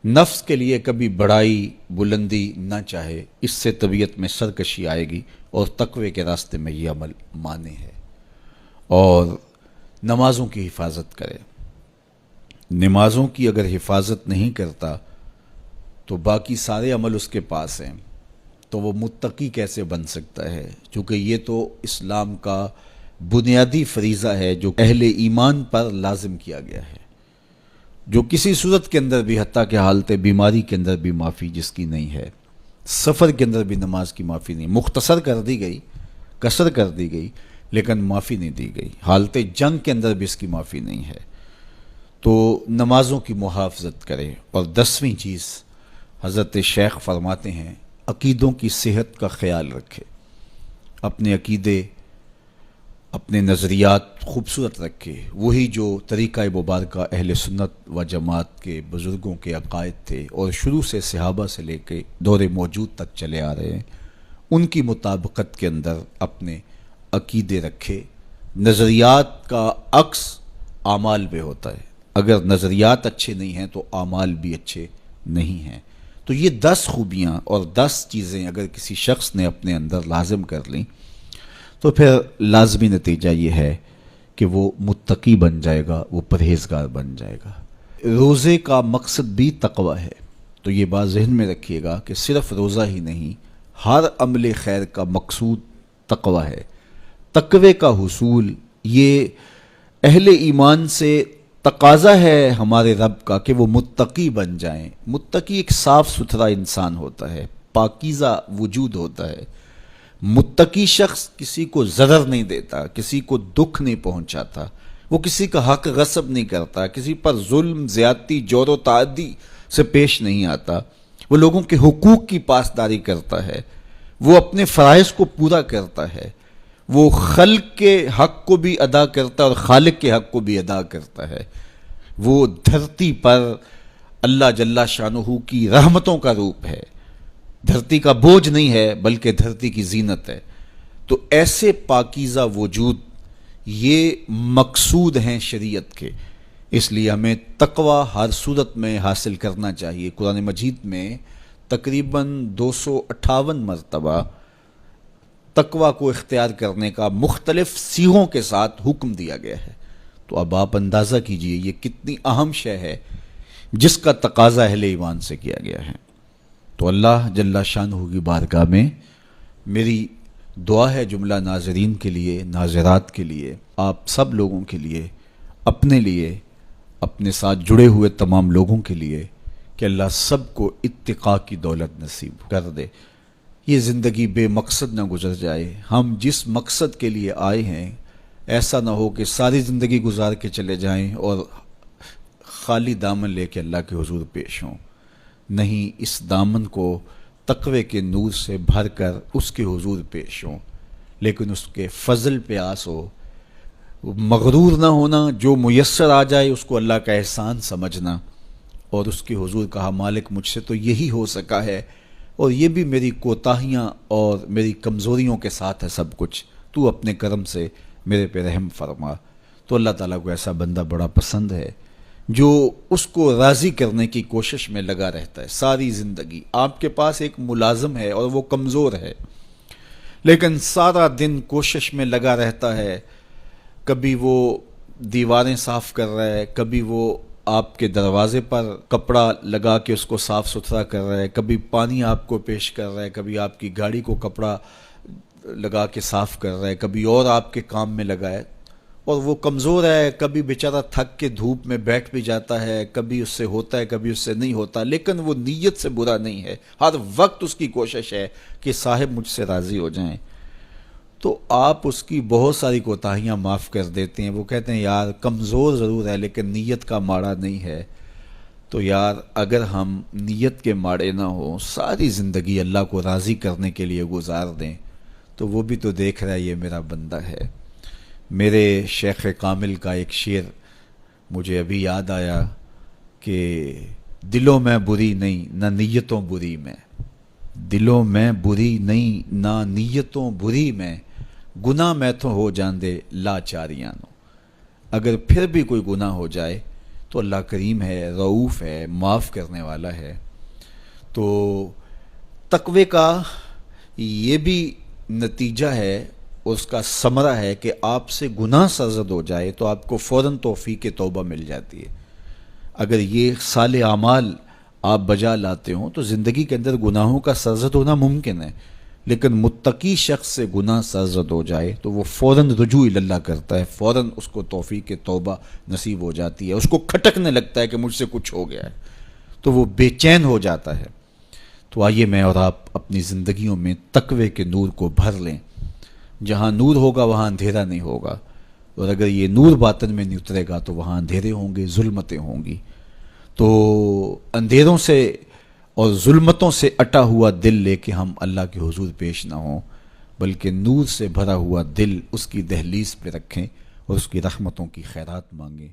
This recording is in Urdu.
نفس کے لیے کبھی بڑائی بلندی نہ چاہے، اس سے طبیعت میں سرکشی آئے گی اور تقوی کے راستے میں یہ عمل مانے ہے۔ اور نمازوں کی حفاظت کرے، نمازوں کی اگر حفاظت نہیں کرتا تو باقی سارے عمل اس کے پاس ہیں، تو وہ متقی کیسے بن سکتا ہے؟ چونکہ یہ تو اسلام کا بنیادی فریضہ ہے جو اہل ایمان پر لازم کیا گیا ہے، جو کسی صورت کے اندر بھی، حتیٰ کہ حالت بیماری کے اندر بھی معافی جس کی نہیں ہے، سفر کے اندر بھی نماز کی معافی نہیں، مختصر کر دی گئی، قصر کر دی گئی، لیکن معافی نہیں دی گئی، حالت جنگ کے اندر بھی اس کی معافی نہیں ہے۔ تو نمازوں کی محافظت کرے۔ اور 10ویں چیز حضرت شیخ فرماتے ہیں، عقیدوں کی صحت کا خیال رکھے، اپنے عقیدے اپنے نظریات خوبصورت رکھے، وہی جو طریقہ مبارکہ اہل سنت و جماعت کے بزرگوں کے عقائد تھے اور شروع سے صحابہ سے لے کے دور موجود تک چلے آ رہے ہیں، ان کی مطابقت کے اندر اپنے عقیدے رکھے۔ نظریات کا عکس اعمال میں ہوتا ہے، اگر نظریات اچھے نہیں ہیں تو اعمال بھی اچھے نہیں ہیں۔ تو یہ 10 خوبیاں اور 10 چیزیں اگر کسی شخص نے اپنے اندر لازم کر لیں تو پھر لازمی نتیجہ یہ ہے کہ وہ متقی بن جائے گا، وہ پرہیزگار بن جائے گا۔ روزے کا مقصد بھی تقوی ہے، تو یہ بات ذہن میں رکھیے گا کہ صرف روزہ ہی نہیں، ہر عمل خیر کا مقصود تقوی ہے۔ تقوی کا حصول یہ اہل ایمان سے تقاضا ہے ہمارے رب کا کہ وہ متقی بن جائیں۔ متقی ایک صاف ستھرا انسان ہوتا ہے، پاکیزہ وجود ہوتا ہے۔ متقی شخص کسی کو ضرر نہیں دیتا، کسی کو دکھ نہیں پہنچاتا، وہ کسی کا حق غصب نہیں کرتا، کسی پر ظلم زیادتی جور و تعدی سے پیش نہیں آتا، وہ لوگوں کے حقوق کی پاسداری کرتا ہے، وہ اپنے فرائض کو پورا کرتا ہے، وہ خلق کے حق کو بھی ادا کرتا ہے اور خالق کے حق کو بھی ادا کرتا ہے، وہ دھرتی پر اللہ جل شانہ کی رحمتوں کا روپ ہے، دھرتی کا بوجھ نہیں ہے بلکہ دھرتی کی زینت ہے۔ تو ایسے پاکیزہ وجود یہ مقصود ہیں شریعت کے، اس لیے ہمیں تقوی ہر صورت میں حاصل کرنا چاہیے۔ قرآن مجید میں تقریباً 258 مرتبہ تقوی کو اختیار کرنے کا مختلف صیغوں کے ساتھ حکم دیا گیا ہے۔ تو اب آپ اندازہ کیجئے یہ کتنی اہم شے ہے جس کا تقاضا اہل ایمان سے کیا گیا ہے۔ تو اللہ جل شانہ کی بارگاہ میں میری دعا ہے جملہ ناظرین کے لیے، ناظرات کے لیے، آپ سب لوگوں کے لیے، اپنے لیے، اپنے ساتھ جڑے ہوئے تمام لوگوں کے لیے، کہ اللہ سب کو اتقاء کی دولت نصیب کر دے، یہ زندگی بے مقصد نہ گزر جائے۔ ہم جس مقصد کے لیے آئے ہیں ایسا نہ ہو کہ ساری زندگی گزار کے چلے جائیں اور خالی دامن لے کے اللہ کے حضور پیش ہوں۔ نہیں، اس دامن کو تقوی کے نور سے بھر کر اس کے حضور پیش ہوں، لیکن اس کے فضل پہ آس ہو، مغرور نہ ہونا، جو میسر آ جائے اس کو اللہ کا احسان سمجھنا، اور اس کے حضور کہا مالک مجھ سے تو یہی ہو سکا ہے، اور یہ بھی میری کوتاہیاں اور میری کمزوریوں کے ساتھ ہے سب کچھ، تو اپنے کرم سے میرے پہ رحم فرما۔ تو اللہ تعالیٰ کو ایسا بندہ بڑا پسند ہے جو اس کو راضی کرنے کی کوشش میں لگا رہتا ہے ساری زندگی۔ آپ کے پاس ایک ملازم ہے اور وہ کمزور ہے، لیکن سارا دن کوشش میں لگا رہتا ہے، کبھی وہ دیواریں صاف کر رہا ہے، کبھی وہ آپ کے دروازے پر کپڑا لگا کے اس کو صاف ستھرا کر رہا ہے، کبھی پانی آپ کو پیش کر رہا ہے، کبھی آپ کی گاڑی کو کپڑا لگا کے صاف کر رہا ہے، کبھی اور آپ کے کام میں لگا ہے، اور وہ کمزور ہے، کبھی بیچارہ تھک کے دھوپ میں بیٹھ بھی جاتا ہے، کبھی اس سے ہوتا ہے کبھی اس سے نہیں ہوتا، لیکن وہ نیت سے برا نہیں ہے، ہر وقت اس کی کوشش ہے کہ صاحب مجھ سے راضی ہو جائیں۔ تو آپ اس کی بہت ساری کوتاہیاں معاف کر دیتے ہیں، وہ کہتے ہیں یار کمزور ضرور ہے لیکن نیت کا ماڑا نہیں ہے۔ تو یار اگر ہم نیت کے ماڑے نہ ہوں، ساری زندگی اللہ کو راضی کرنے کے لیے گزار دیں، تو وہ بھی تو دیکھ رہا ہے یہ میرا بندہ ہے۔ میرے شیخ کامل کا ایک شعر مجھے ابھی یاد آیا کہ دلوں میں بری نہیں نہ نیتوں بری میں، دلوں میں بری نہیں نہ نیتوں بری میں، گناہ میں تو ہو جان دے لاچاریاں نو۔ اگر پھر بھی کوئی گناہ ہو جائے تو اللہ کریم ہے، رؤوف ہے، معاف کرنے والا ہے۔ تو تقوی کا یہ بھی نتیجہ ہے اور اس کا ثمرہ ہے کہ آپ سے گناہ سرزد ہو جائے تو آپ کو فوراً توفیق توبہ مل جاتی ہے۔ اگر یہ صالح اعمال آپ بجا لاتے ہوں تو زندگی کے اندر گناہوں کا سرزد ہونا ممکن ہے، لیکن متقی شخص سے گناہ سرزد ہو جائے تو وہ فوراً رجوع اللہ کرتا ہے، فوراً اس کو توفیق توبہ نصیب ہو جاتی ہے، اس کو کھٹکنے لگتا ہے کہ مجھ سے کچھ ہو گیا ہے، تو وہ بے چین ہو جاتا ہے۔ تو آئیے میں اور آپ اپنی زندگیوں میں تقوی کے نور کو بھر لیں۔ جہاں نور ہوگا وہاں اندھیرا نہیں ہوگا، اور اگر یہ نور باطن میں نہیں اترے گا تو وہاں اندھیرے ہوں گے، ظلمتیں ہوں گی۔ تو اندھیروں سے اور ظلمتوں سے اٹا ہوا دل لے کے ہم اللہ کے حضور پیش نہ ہوں، بلکہ نور سے بھرا ہوا دل اس کی دہلیز پہ رکھیں اور اس کی رحمتوں کی خیرات مانگیں۔